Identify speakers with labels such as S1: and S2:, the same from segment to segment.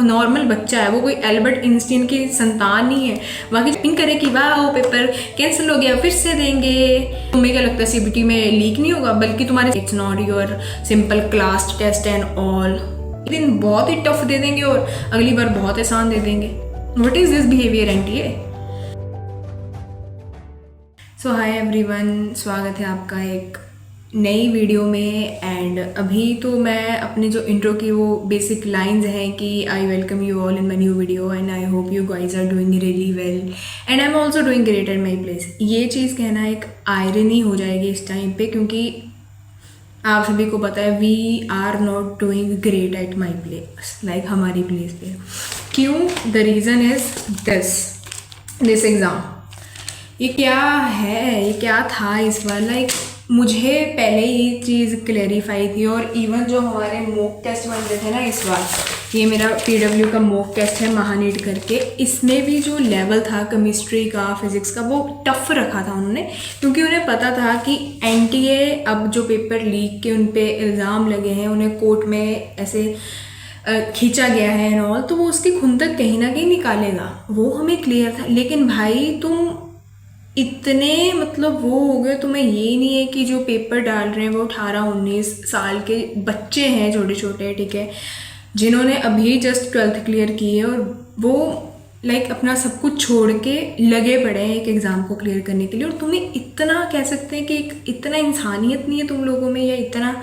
S1: Normal बच्चा है वो, कोई एल्बर्ट आइंस्टीन की संतान नहीं है। बाकी पिंक करे कि वाह पेपर कैंसिल हो गया फिर से देंगे। तुम्हें क्या लगता है सीबीटी में लीक नहीं होगा? बल्कि तुम्हारे it's not your simple class test and all. एक दिन बहुत ही टफ दे देंगे और अगली बार बहुत आसान दे देंगे। What is this behaviour NTA? So hi everyone, स्वागत है आपका एक नई वीडियो में। एंड अभी तो मैं अपने जो इंट्रो की वो बेसिक लाइंस हैं कि I welcome you all in my new video and I hope you guys are doing really well and I am also doing great at my place. ये चीज़ कहना एक आयरनी हो जाएगी इस टाइम पे, क्योंकि आप सभी को पता है we are not doing great at my place, like हमारी प्लेस पे। क्यों? The reason is this exam. ये क्या है, ये क्या था इस बार? लाइक मुझे पहले ये चीज़ क्लैरिफाई थी और इवन जो हमारे मॉक टेस्ट बन रहे थे ना इस बार, ये मेरा पीडब्ल्यू का मॉक टेस्ट है महानीट करके, इसमें भी जो लेवल था केमिस्ट्री का, फिजिक्स का, वो टफ रखा था उन्होंने, क्योंकि उन्हें पता था कि एनटीए अब जो पेपर लीक के उन पे इल्ज़ाम लगे हैं, उन्हें कोर्ट में ऐसे खींचा गया है एंड ऑल, तो वो उसकी खुंदक कहीं ना कहीं निकालेगा, वो हमें क्लियर था। लेकिन भाई तुम इतने मतलब वो हो गए, तुम्हें ये नहीं है कि जो पेपर डाल रहे हैं वो 18-19 साल के बच्चे हैं, छोटे छोटे, ठीक है, जिन्होंने अभी जस्ट 12th क्लियर की है और वो लाइक अपना सब कुछ छोड़ के लगे पड़े हैं एक एग्ज़ाम को क्लियर करने के लिए। और तुम्हें इतना कह सकते हैं कि एक इतना इंसानियत नहीं है तुम लोगों में, या इतना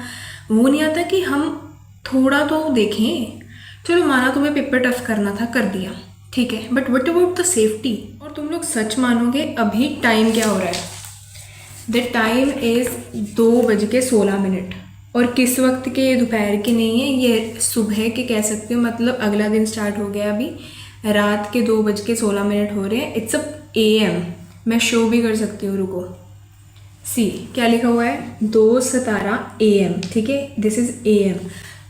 S1: वो नहीं आता कि हम थोड़ा तो देखें। चलो माना तुम्हें पेपर टफ करना था, कर दिया, ठीक है, but what about the safety? और तुम लोग सच मानोगे अभी टाइम क्या हो रहा है? द टाइम इज़ 2:16 और किस वक्त के? दोपहर के नहीं है, ये सुबह के कह सकते हो, मतलब अगला दिन स्टार्ट हो गया। अभी रात के 2:16 हो रहे हैं। It's a AM। मैं शो भी कर सकती हूँ, रुको। सी क्या लिखा हुआ है? 2:17 AM, ठीक है, दिस इज़ AM।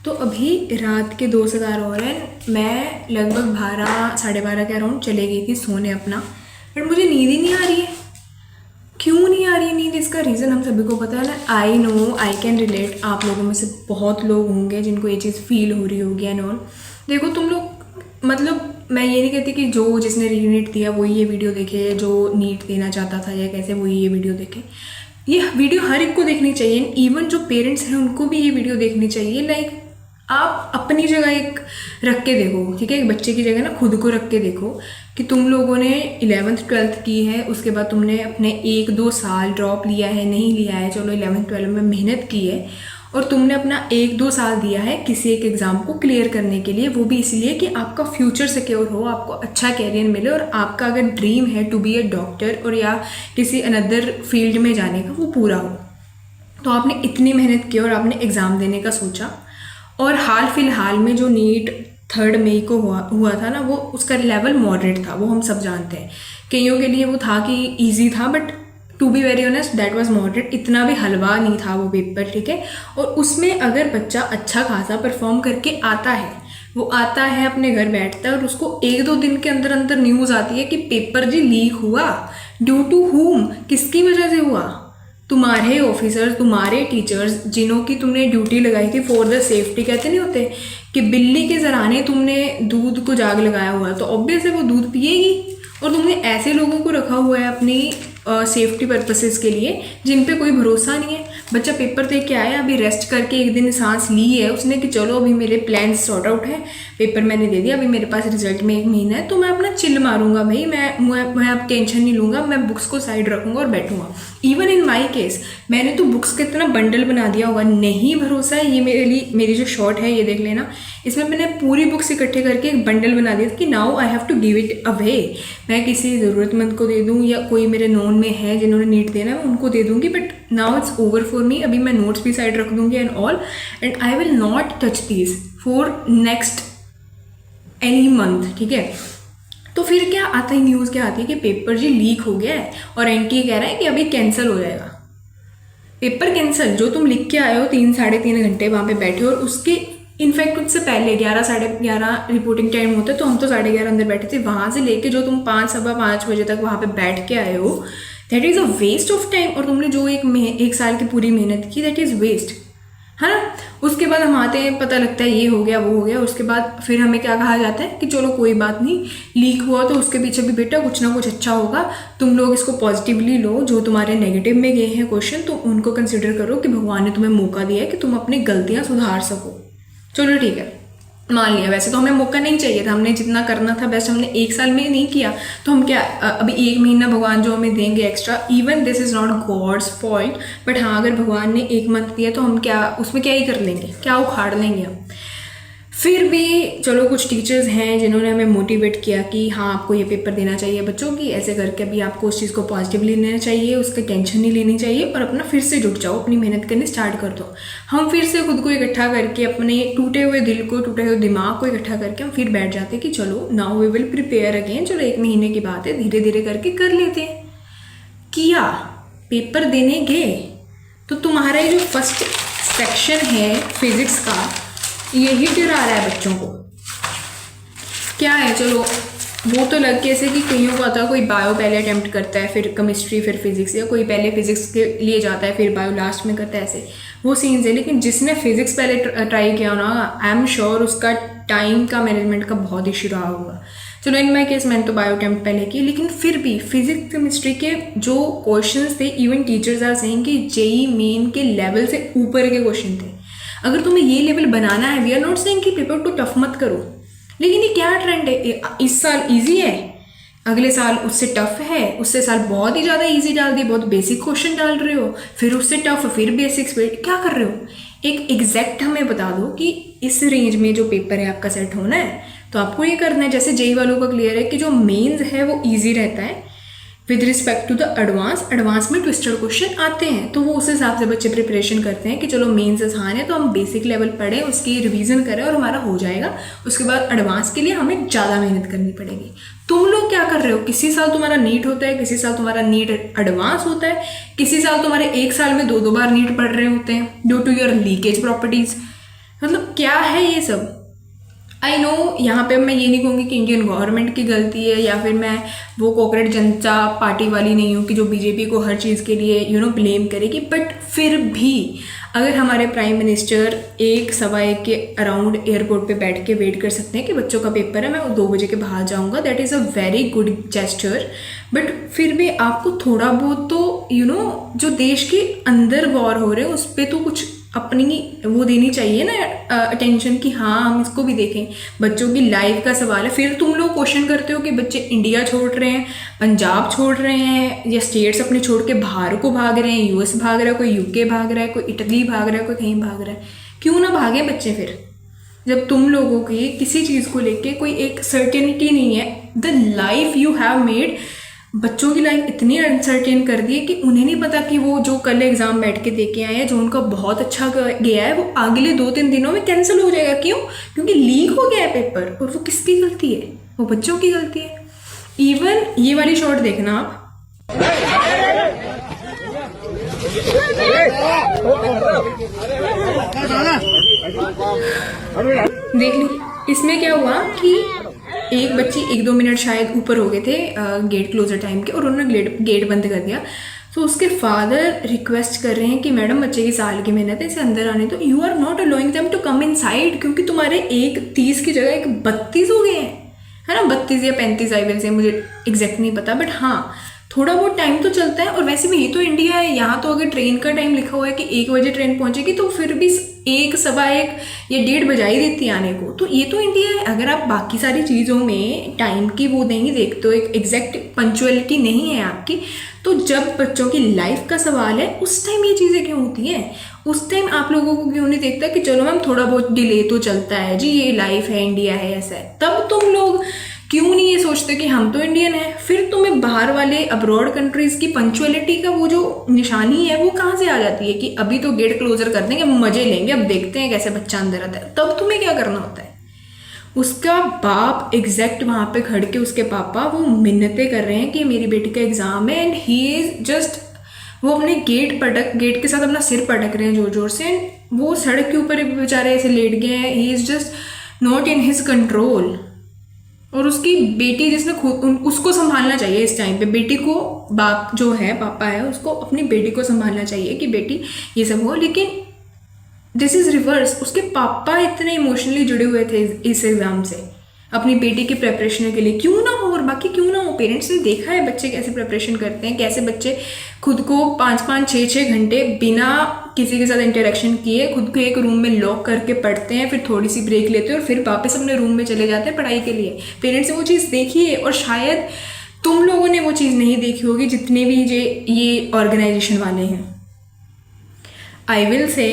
S1: तो अभी रात के 2:17 हो रहे हैं। मैं लगभग 12-12:30 के अराउंड चले गई थी सोने अपना, बट मुझे नींद ही नहीं आ रही है। क्यों नहीं आ रही है नींद? इसका रीज़न हम सभी को पता है ना। I know, I can relate. आप लोगों में से बहुत लोग होंगे जिनको ये चीज़ फील हो रही होगी एंड ऑल। देखो तुम लोग, मतलब मैं ये नहीं कहती कि जो जिसने रीनीट दिया वही ये वीडियो देखे, जो नीट देना चाहता था या कैसे वही ये वीडियो देखे। ये वीडियो हर एक को देखनी चाहिए, इवन जो पेरेंट्स हैं उनको भी ये वीडियो देखनी चाहिए। लाइक आप अपनी जगह एक रख के देखो, ठीक है, एक बच्चे की जगह ना खुद को रख के देखो कि तुम लोगों ने 11th 12th की है, उसके बाद तुमने अपने 1-2 साल ड्रॉप लिया है, नहीं लिया है, चलो 11th 12th में मेहनत की है और तुमने अपना 1-2 साल दिया है किसी एक एग्ज़ाम को क्लियर करने के लिए, वो भी इसलिए कि आपका फ्यूचर सिक्योर हो, आपको अच्छा कैरियर मिले और आपका अगर ड्रीम है टू बी ए डॉक्टर और या किसी अनदर फील्ड में जाने का, वो पूरा हो। तो आपने इतनी मेहनत की और आपने एग्ज़ाम देने का सोचा। और हाल फिलहाल में जो नीट 3 मई को हुआ था ना, वो उसका लेवल मॉडरेट था, वो हम सब जानते हैं। कईयों के लिए वो था कि इजी था, but to be very honest that was moderate. इतना भी हलवा नहीं था वो पेपर, ठीक है। और उसमें अगर बच्चा अच्छा खासा परफॉर्म करके आता है, वो आता है अपने घर बैठता है और उसको 1-2 दिन के अंदर अंदर न्यूज़ आती है कि पेपर जी लीक हुआ, ड्यू टू हुम, किसकी वजह से हुआ? तुम्हारे ऑफिसर्स, तुम्हारे टीचर्स, जिन्हों की तुमने ड्यूटी लगाई थी फॉर द सेफ्टी। कहते नहीं होते कि बिल्ली के जराने तुमने दूध को जाग लगाया हुआ है तो ऑब्वियस है वो दूध पिएगी। और तुमने ऐसे लोगों को रखा हुआ है अपनी सेफ्टी पर्पसेस के लिए जिन पे कोई भरोसा नहीं है। बच्चा पेपर दे के आया, अभी रेस्ट करके एक दिन सांस ली है उसने कि चलो अभी मेरे प्लान्स सॉर्ट आउट है, पेपर मैंने दे दिया, अभी मेरे पास रिजल्ट में 1 महीना है, तो मैं अपना चिल मारूंगा भाई, मैं अब टेंशन नहीं लूँगा, मैं बुक्स को साइड रखूँगा और बैठूंगा। इवन इन माई केस मैंने तो बुक्स का इतना बंडल बना दिया होगा, नहीं भरोसा है, ये मेरे लिए, मेरी जो शॉर्ट है ये देख लेना, इसमें मैंने पूरी बुक्स इकट्ठे करके एक बंडल बना दिया कि now I have to give it away. मैं किसी ज़रूरतमंद को दे दूँ या कोई मेरे नोन में है जिन्होंने नीट देना है, मैं उनको दे दूँगी, but now it's over for me. अभी मैं नोट्स भी साइड रख दूँगी and all, and I will not touch these for next any month, ठीक है। तो फिर क्या आता है, न्यूज़ क्या आती है कि पेपर जी लीक हो गया है और एनटीए कह रहा है कि अभी कैंसिल हो जाएगा पेपर। कैंसिल जो तुम लिख के आए हो 3-3.5 घंटे वहाँ पे बैठे हो, और उसके इनफैक्ट उससे पहले 11-11:30 रिपोर्टिंग टाइम होता है, तो हम तो 11:30 अंदर बैठे थे। वहाँ से लेके जो तुम 5-5:15 बजे तक वहाँ पे बैठ के आए हो, that is a waste of time. और तुमने जो एक साल की पूरी मेहनत की, दैट इज़ वेस्ट। है ना। उसके बाद हम आते हैं, पता लगता है ये हो गया वो हो गया, उसके बाद फिर हमें क्या कहा जाता है कि चलो कोई बात नहीं, लीक हुआ तो उसके पीछे भी बेटा कुछ ना कुछ अच्छा होगा, तुम लोग इसको पॉजिटिवली लो। जो तुम्हारे नेगेटिव में गए हैं क्वेश्चन, तो उनको कंसिडर करो कि भगवान ने तुम्हें मौका दिया है कि तुम अपनी गलतियाँ सुधार सको। चलो ठीक है, मान लिया। वैसे तो हमें मौका नहीं चाहिए था, हमने जितना करना था बेस्ट हमने एक साल में नहीं किया, तो हम क्या अभी एक महीना भगवान जो हमें देंगे extra, even this is not God's fault, but हाँ अगर भगवान ने एक मंथ दिया तो हम क्या उसमें क्या ही कर लेंगे, क्या उखाड़ लेंगे हम। फिर भी चलो कुछ टीचर्स हैं जिन्होंने हमें मोटिवेट किया कि हाँ आपको ये पेपर देना चाहिए बच्चों की, ऐसे करके अभी आपको उस चीज़ को पॉजिटिवली लेना चाहिए, उसकी टेंशन नहीं लेनी चाहिए और अपना फिर से जुट जाओ, अपनी मेहनत करनी स्टार्ट कर दो। हम फिर से खुद को इकट्ठा करके, अपने टूटे हुए दिल को, टूटे हुए दिमाग को इकट्ठा करके हम फिर बैठ जाते कि चलो now we will prepare again, चलो एक महीने की बात है, धीरे धीरे करके कर लेते हैं। किया, पेपर देने गए, तो तुम्हारा जो फर्स्ट सेक्शन है फिजिक्स का, यही डरा रहा है बच्चों को। क्या है, चलो वो तो लग के ऐसे कि कईयों को आता है, कोई बायो पहले अटेम्प्ट करता है फिर केमिस्ट्री फिर फिजिक्स, या कोई पहले फिजिक्स के लिए जाता है फिर बायो लास्ट में करता है, ऐसे वो सीन्स है। लेकिन जिसने फिजिक्स पहले ट्राई किया ना, आई एम श्योर उसका टाइम का मैनेजमेंट का बहुत इशू रहा होगा। चलो इन माई केस मैंने तो बायो अटेम्प्ट पहले की, लेकिन फिर भी फिजिक्स केमिस्ट्री के जो क्वेश्चंस थे, इवन टीचर्स आर सेइंग कि जेई मेन के लेवल से ऊपर के क्वेश्चन थे। अगर तुम्हें ये लेवल बनाना है, वी आर नॉट सेइंग कि पेपर को टफ मत करो, लेकिन ये क्या ट्रेंड है, इस साल इजी है, अगले साल उससे टफ है, उससे साल बहुत ही ज़्यादा इजी डाल दिए, बहुत बेसिक क्वेश्चन डाल रहे हो, फिर उससे टफ, फिर बेसिक्स, क्या कर रहे हो। एक एग्जैक्ट हमें बता दो कि इस रेंज में जो पेपर है आपका सेट होना है, तो आपको ये करना है। जैसे जेई वालों का क्लियर है कि जो मेंस है वो इजी रहता है with respect to the advance में ट्विस्टेड क्वेश्चन आते हैं, तो वो उस हिसाब से बच्चे प्रिपरेशन करते हैं कि चलो मेंस आसान है तो हम बेसिक लेवल पढ़ें, उसकी रिवीजन करें और हमारा हो जाएगा, उसके बाद एडवांस के लिए हमें ज़्यादा मेहनत करनी पड़ेगी। तुम लोग क्या कर रहे हो, किसी साल तुम्हारा नीट होता है, किसी साल तुम्हारा नीट एडवांस होता है, किसी साल तुम्हारे एक साल में 2-2 बार नीट पढ़ रहे होते हैं due to your leakage properties. मतलब क्या है ये सब। आई नो यहाँ पे मैं ये नहीं कहूँगी कि इंडियन गवर्नमेंट की गलती है, या फिर मैं वो कॉकरेट जनता पार्टी वाली नहीं हूँ कि जो बीजेपी को हर चीज़ के लिए ब्लेम करेगी, बट फिर भी अगर हमारे प्राइम मिनिस्टर 1-1:15 के अराउंड एयरपोर्ट पे बैठ के वेट कर सकते हैं कि बच्चों का पेपर है, मैं 2 बजे के बाहर जाऊँगा, that is a very good gesture. But फिर भी आपको थोड़ा बहुत तो जो देश के अंदर वॉर हो रहे हैं उस पर तो कुछ अपनी वो देनी चाहिए ना अटेंशन, कि हाँ हम इसको भी देखें, बच्चों की लाइफ का सवाल है। फिर तुम लोग क्वेश्चन करते हो कि बच्चे इंडिया छोड़ रहे हैं, पंजाब छोड़ रहे हैं, या स्टेट्स अपने छोड़ के बाहर को भाग रहे हैं, यूएस भाग रहा है, कोई यूके भाग रहा है, कोई इटली भाग रहा है, कोई कहीं भाग रहा है। क्यों ना भागे बच्चे फिर, जब तुम लोगों की किसी चीज़ को लेके कोई एक सर्टेनिटी नहीं है। The life you have made, बच्चों की लाइफ इतनी अनसर्टेन कर दी है कि उन्हें नहीं पता कि वो जो कल एग्जाम बैठ के दे के आए हैं, जो उनका बहुत अच्छा गया है, वो अगले 2-3 दिनों में कैंसिल हो जाएगा। क्यों? क्योंकि लीक हो गया है पेपर, और वो किसकी गलती है? वो बच्चों की गलती है। इवन ये वाली शॉट देखना आप, देख ली, इसमें क्या हुआ कि एक बच्ची 1-2 मिनट शायद ऊपर हो गए थे गेट क्लोजर टाइम के, और उन्होंने गेट बंद कर दिया। तो उसके फादर रिक्वेस्ट कर रहे हैं कि मैडम बच्चे की साल की मेहनत है, इसे अंदर आने दो। You are not allowing them to come inside, क्योंकि तुम्हारे 1:30 की जगह 1:32 हो गए हैं, है ना, 32 या 35 आई विल से, मुझे एग्जैक्ट नहीं पता, बट हाँ थोड़ा बहुत टाइम तो चलता है। और वैसे भी ये तो इंडिया है, यहाँ तो अगर ट्रेन का टाइम लिखा हुआ है कि 1 बजे ट्रेन पहुंचेगी, तो फिर भी 1-1:15 या 1:30 बजा ही देती है आने को। तो ये तो इंडिया है। अगर आप बाकी सारी चीज़ों में टाइम की वो नहीं देखते हो, एक एग्जैक्ट पंक्चुअलिटी नहीं है आपकी, तो जब बच्चों की लाइफ का सवाल है उस टाइम ये चीज़ें क्यों होती हैं? उस टाइम आप लोगों को क्यों नहीं देखता कि चलो मैम थोड़ा बहुत डिले तो चलता है जी, ये लाइफ है, इंडिया है, ऐसा है। तब तुम लोग क्यों नहीं ये सोचते कि हम तो इंडियन है? फिर तुम्हें बाहर वाले अब्रॉड कंट्रीज की पंक्चुअलिटी का वो जो निशानी है वो कहाँ से आ जाती है कि अभी तो गेट क्लोजर कर देंगे, मजे लेंगे, अब देखते हैं कैसे बच्चा अंदर आता है। तब तुम्हें क्या करना होता है? उसका बाप एग्जैक्ट वहाँ पे खड़ के, उसके पापा वो मिन्नतें कर रहे हैं कि मेरी बेटी का एग्जाम है, एंड ही इज जस्ट, वो अपने गेट के साथ अपना सिर पटक रहे हैं जोर जोर से। वो सड़क के ऊपर बेचारे ऐसे लेट गए हैं, he is just not in his control. और उसकी बेटी जिसने खुद उसको संभालना चाहिए इस टाइम पे, बेटी को, बाप जो है पापा है, उसको अपनी बेटी को संभालना चाहिए कि बेटी ये सब हो। लेकिन दिस इज रिवर्स, उसके पापा इतने इमोशनली जुड़े हुए थे इस एग्जाम से, अपनी बेटी की प्रेपरेशन के लिए। क्यों ना हो, और बाकी क्यों ना हो, पेरेंट्स ने देखा है बच्चे कैसे प्रेपरेशन करते हैं, कैसे बच्चे खुद को 5-5, 6-6 घंटे बिना किसी के साथ इंटरेक्शन किए खुद को एक रूम में लॉक करके पढ़ते हैं, फिर थोड़ी सी ब्रेक लेते हैं और फिर वापस अपने रूम में चले जाते हैं पढ़ाई के लिए। पेरेंट्स ने वो चीज़ देखी है, और शायद तुम लोगों ने वो चीज़ नहीं देखी होगी जितने भी ये ऑर्गेनाइजेशन वाले हैं। आई विल से,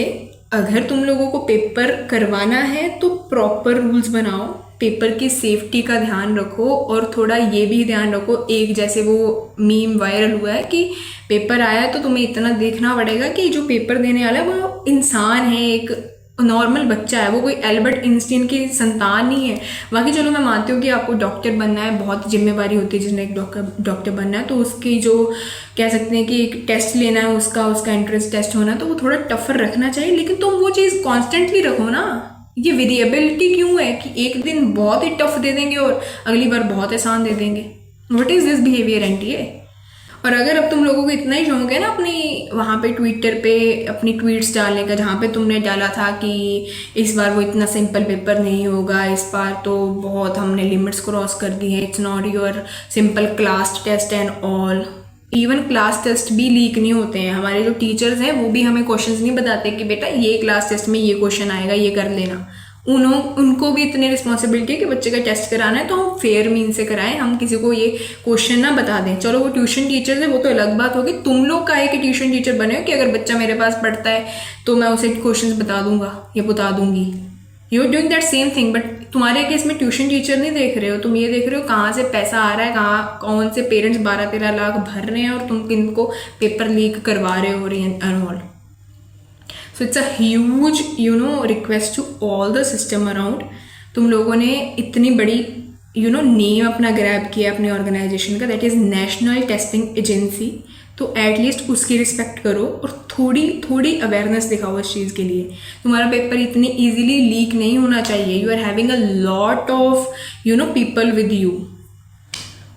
S1: अगर तुम लोगों को पेपर करवाना है तो प्रॉपर रूल्स बनाओ, पेपर की सेफ्टी का ध्यान रखो, और थोड़ा ये भी ध्यान रखो, एक जैसे वो मीम वायरल हुआ है कि पेपर आया तो तुम्हें इतना देखना पड़ेगा कि जो पेपर देने वाला है वो इंसान है, एक नॉर्मल बच्चा है, वो कोई एल्बर्ट आइंस्टीन की संतान नहीं है। बाकी चलो मैं मानती हूँ कि आपको डॉक्टर बनना है, बहुत जिम्मेवारी होती है जिसने एक डॉक्टर बनना है, तो उसकी जो कह सकते हैं कि एक टेस्ट लेना है, उसका एंट्रेंस टेस्ट होना है, तो वो थोड़ा टफर रखना चाहिए, लेकिन तुम वो चीज़ कॉन्स्टेंटली रखो ना। ये वेरिएबिलिटी क्यों है कि एक दिन बहुत ही टफ दे देंगे और अगली बार बहुत आसान दे देंगे? What is this behaviour NTA? और अगर अब तुम लोगों को इतना ही शौक है ना अपनी वहाँ पे ट्विटर पे अपनी ट्वीट्स डालने का, जहाँ पे तुमने डाला था कि इस बार वो इतना सिंपल पेपर नहीं होगा, इस बार तो बहुत हमने लिमिट्स क्रॉस कर दी हैं, it's not your simple class test and all. Even class test भी लीक नहीं होते हैं, हमारे जो टीचर्स हैं वो भी हमें क्वेश्चंस नहीं बताते कि बेटा ये क्लास टेस्ट में ये क्वेश्चन आएगा, ये कर लेना। उनको भी इतनी रिस्पॉन्सिबिलिटी है कि बच्चे का टेस्ट कराना है तो हम फेयर मीन से कराएं, हम किसी को ये क्वेश्चन ना बता दें। चलो वो ट्यूशन टीचर है वो तो अलग बात होगी, तुम लोग का है कि ट्यूशन टीचर बने हो कि अगर बच्चा मेरे पास पढ़ता है तो मैं उसे क्वेश्चन बता दूंगा या बता दूंगी। You are doing that same thing, but तुम्हारे केस में ट्यूशन टीचर नहीं देख रहे हो, तुम ये देख रहे हो कहाँ से पैसा आ रहा है, कहाँ कौन से पेरेंट्स 12-13 लाख भर रहे हैं और तुम किनको पेपर लीक करवा रहे हो and all. So it's a huge request to all the system around. तुम लोगों ने इतनी बड़ी नेम अपना ग्रैब किया अपने ऑर्गेनाइजेशन का, that is national testing agency, तो एटलीस्ट उसकी रिस्पेक्ट करो और थोड़ी अवेयरनेस दिखाओ इस चीज़ के लिए। तुम्हारा पेपर इतनी ईजिली लीक नहीं होना चाहिए, you are having a lot of people with you,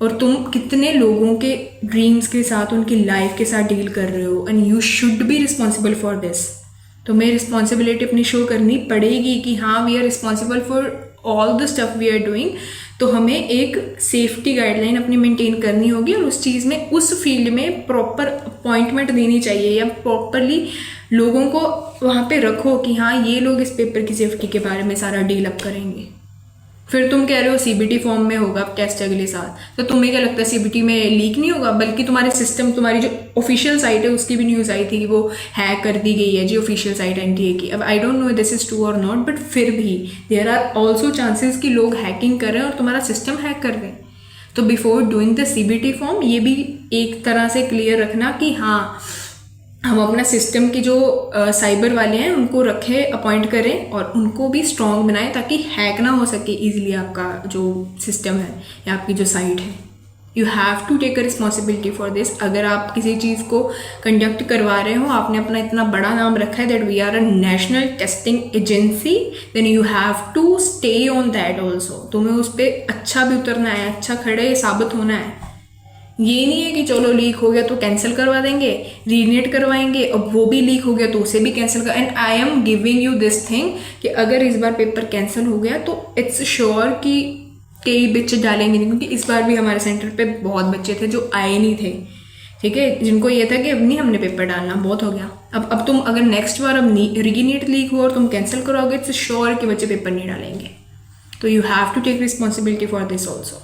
S1: और तुम कितने लोगों के ड्रीम्स के साथ, उनकी लाइफ के साथ डील कर रहे हो, and you should be responsible for this. तुम्हें रिस्पॉन्सिबिलिटी अपनी शो करनी पड़ेगी कि हाँ we are responsible for all the stuff we are doing, तो हमें एक सेफ्टी गाइडलाइन अपनी मेंटेन करनी होगी, और उस चीज़ में, उस फील्ड में प्रॉपर अपॉइंटमेंट देनी चाहिए, या प्रॉपरली लोगों को वहाँ पे रखो कि हाँ ये लोग इस पेपर की सेफ्टी के बारे में सारा डील अप करेंगे। फिर तुम कह रहे हो सीबीटी फॉर्म में होगा टेस्ट अगले साल, तो तुम्हें क्या लगता है सीबीटी में लीक नहीं होगा? बल्कि तुम्हारे सिस्टम, तुम्हारी जो ऑफिशियल साइट है उसकी भी न्यूज़ आई थी कि वो हैक कर दी गई है जी, ऑफिशियल साइट एनटीए की। अब I don't know this is true और नॉट, बट फिर भी देयर आर ऑल्सो चांसेस कि लोग हैकिंग कर रहे हैं और तुम्हारा सिस्टम हैक कर रहे हैं। तो before doing the CBT form ये भी एक तरह से क्लियर रखना कि हाँ हम अपना सिस्टम की जो साइबर वाले हैं उनको रखें, अपॉइंट करें और उनको भी स्ट्रॉन्ग बनाएं ताकि हैक ना हो सके ईजिली आपका जो सिस्टम है या आपकी जो साइट है। You have to take a responsibility for this. अगर आप किसी चीज़ को कंडक्ट करवा रहे हो, आपने अपना इतना बड़ा नाम रखा है that we are a national testing agency, then you have to stay on that also. तुम्हें उस पर अच्छा भी उतरना है, अच्छा खड़े साबित होना है। ये नहीं है कि चलो लीक हो गया तो कैंसिल करवा देंगे, रीनेट करवाएंगे, अब वो भी लीक हो गया तो उसे भी कैंसिल कर। And I am giving you this thing कि अगर इस बार पेपर कैंसिल हो गया तो इट्स श्योर कि कई बच्चे डालेंगे नहीं, क्योंकि इस बार भी हमारे सेंटर पे बहुत बच्चे थे जो आए नहीं थे, ठीक है, जिनको ये था कि अब नहीं हमने पेपर डालना, बहुत हो गया। अब तुम अगर नेक्स्ट बार अब रीनेट लीक हो और तुम कैंसिल करोगे, इट्स श्योर कि बच्चे पेपर नहीं डालेंगे। तो you have to take responsibility for this also.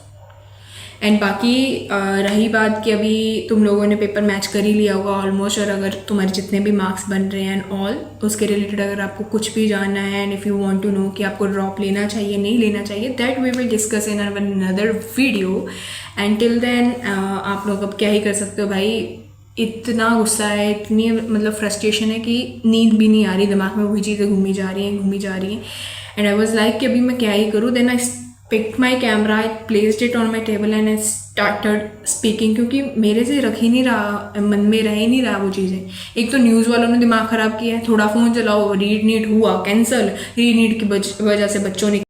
S1: And बाकी रही बात कि अभी तुम लोगों ने पेपर मैच कर ही लिया होगा ऑलमोस्ट, और अगर तुम्हारे जितने भी मार्क्स बन रहे हैं एंड ऑल, उसके रिलेटेड अगर आपको कुछ भी जानना है and if you want to know कि आपको ड्रॉप लेना चाहिए नहीं लेना चाहिए, that we will discuss in another video. And till then आप लोग अब क्या ही कर सकते हो भाई, इतना गुस्सा है, इतनी मतलब फ्रस्ट्रेशन है कि नींद भी नहीं आ रही, दिमाग में वही चीज़ें घूमी जा रही हैं। एंड आई वॉज लाइक कि अभी मैं क्या ही करूँ। Then I picked my camera, I placed it on my table and I started speaking, क्योंकि मेरे से रख ही नहीं रहा, मन में रह ही नहीं रहा वो चीज़ें। एक तो न्यूज़ वालों ने दिमाग ख़राब किया है, थोड़ा फ़ोन चलाओ, रीड नीट हुआ कैंसिल, रीड नीट की वजह से बच्चों ने,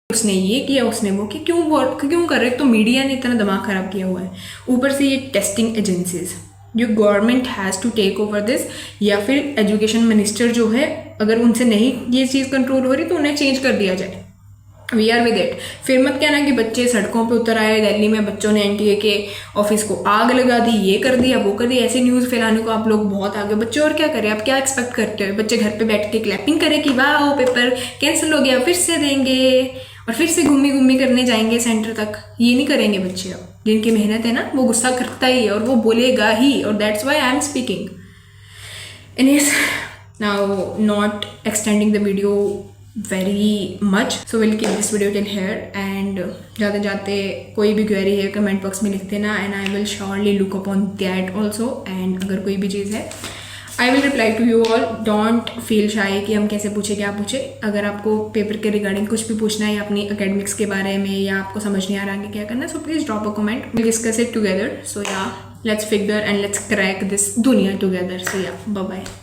S1: उसने ये किया, उसने वो किया, क्यों कर रहे? तो मीडिया ने इतना दिमाग ख़राब किया हुआ है, ऊपर से ये टेस्टिंग एजेंसीज। जो government has to take over this, या फिर एजुकेशन मिनिस्टर जो है, अगर उनसे नहीं ये चीज़ कंट्रोल हो रही तो उन्हें चेंज कर दिया जाए। We are with it. फिर मत कहना कि बच्चे सड़कों पे उतर आए, दिल्ली में बच्चों ने एनटीए के ऑफिस को आग लगा दी, ये कर दिया वो कर दिया, ऐसी न्यूज़ फैलाने को आप लोग बहुत आगे। बच्चे और क्या करें, आप क्या एक्सपेक्ट करते हो? बच्चे घर पे बैठ के क्लैपिंग करें कि वाह पेपर कैंसिल हो गया, फिर से देंगे और फिर से घूमी घूमी करने जाएंगे सेंटर तक? ये नहीं करेंगे बच्चे। अब जिनकी मेहनत है ना, वो गुस्सा करता ही है और वो बोलेगा ही, और that's why I am speaking. Anyways, now not extending the video very much, so we'll keep this video till here, and जाते जाते कोई भी क्वेरी है कमेंट बॉक्स में लिख देना, and I will surely look upon that also, and अगर कोई भी चीज़ है I will reply to you all. Don't feel shy कि हम कैसे पूछे क्या पूछे। अगर आपको पेपर के रिगार्डिंग कुछ भी पूछना है या अपनी एकेडमिक्स के बारे में, या आपको समझ नहीं आ रहा है क्या करना है, so please drop a comment, we'll discuss it together. So yeah, let's figure and let's crack this दुनिया together. So yeah, bye bye.